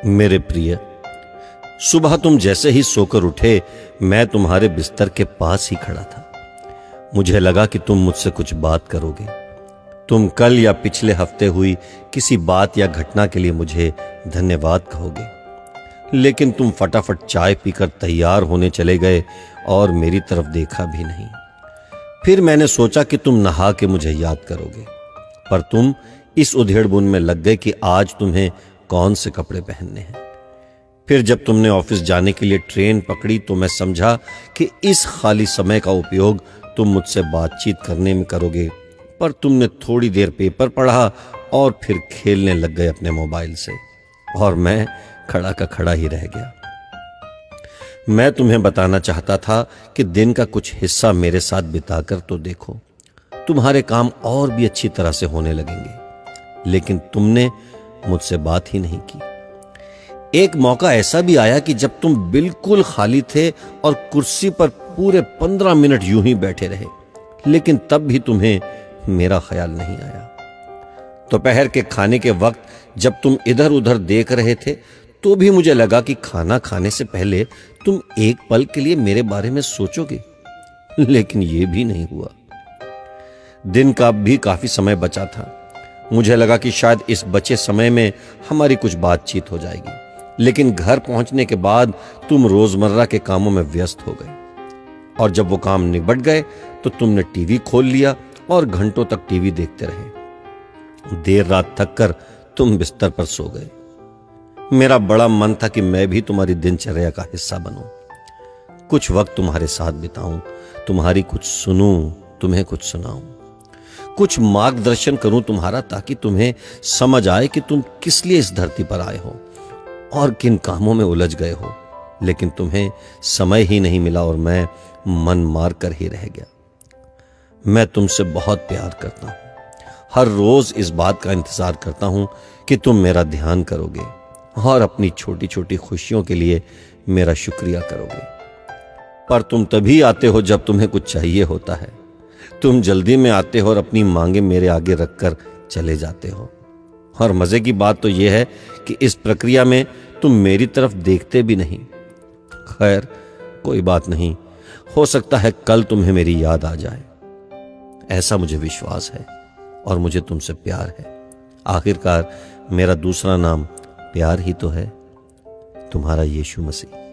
मेरे प्रिय, सुबह तुम जैसे ही सोकर उठे मैं तुम्हारे बिस्तर के पास ही खड़ा था। मुझे लगा कि तुम मुझसे कुछ बात करोगे। तुम कल या पिछले हफ्ते हुई किसी बात या घटना के लिए मुझे धन्यवाद कहोगे, लेकिन तुम फटाफट चाय पीकर तैयार होने चले गए और मेरी तरफ देखा भी नहीं। फिर मैंने सोचा कि तुम नहा के मुझे याद करोगे, पर तुम इस उधेड़बुन में लग गए कि आज तुम्हें कौन से कपड़े पहनने हैं। फिर जब तुमने ऑफिस जाने के लिए ट्रेन पकड़ी तो मैं समझा कि इस खाली समय का उपयोग तुम मुझसे बातचीत करने में करोगे, पर तुमने थोड़ी देर पेपर पढ़ा और फिर खेलने लग गए अपने मोबाइल से, और मैं खड़ा का खड़ा ही रह गया। मैं तुम्हें बताना चाहता था कि दिन का कुछ हिस्सा मेरे साथ बिताकर तो देखो, तुम्हारे काम और भी अच्छी तरह से होने लगेंगे, लेकिन तुमने मुझसे बात ही नहीं की। एक मौका ऐसा भी आया कि जब तुम बिल्कुल खाली थे और कुर्सी पर पूरे 15 मिनट यूं ही बैठे रहे, लेकिन तब भी तुम्हें मेरा ख्याल नहीं आया। दोपहर के खाने के वक्त जब तुम इधर उधर देख रहे थे तो भी मुझे लगा कि खाना खाने से पहले तुम एक पल के लिए मेरे बारे में सोचोगे, लेकिन यह भी नहीं हुआ। दिन का भी काफी समय बचा था। मुझे लगा कि शायद इस बचे समय में हमारी कुछ बातचीत हो जाएगी, लेकिन घर पहुंचने के बाद तुम रोजमर्रा के कामों में व्यस्त हो गए, और जब वो काम निबट गए तो तुमने टीवी खोल लिया और घंटों तक टीवी देखते रहे। देर रात थक कर तुम बिस्तर पर सो गए। मेरा बड़ा मन था कि मैं भी तुम्हारी दिनचर्या का हिस्सा बनूं, कुछ वक्त तुम्हारे साथ बिताऊं, तुम्हारी कुछ सुनूं, तुम्हें कुछ सुनाऊं, कुछ मार्गदर्शन करूं तुम्हारा, ताकि तुम्हें समझ आए कि तुम किस लिए इस धरती पर आए हो और किन कामों में उलझ गए हो। लेकिन तुम्हें समय ही नहीं मिला और मैं मन मार कर ही रह गया। मैं तुमसे बहुत प्यार करता हूं, हर रोज इस बात का इंतजार करता हूं कि तुम मेरा ध्यान करोगे और अपनी छोटी छोटी खुशियों के लिए मेरा शुक्रिया करोगे। पर तुम तभी आते हो जब तुम्हें कुछ चाहिए होता है। तुम जल्दी में आते हो और अपनी मांगे मेरे आगे रखकर चले जाते हो। और मजे की बात तो यह है कि इस प्रक्रिया में तुम मेरी तरफ देखते भी नहीं। खैर, कोई बात नहीं, हो सकता है कल तुम्हें मेरी याद आ जाए। ऐसा मुझे विश्वास है और मुझे तुमसे प्यार है। आखिरकार मेरा दूसरा नाम प्यार ही तो है। तुम्हारा यीशु मसीह।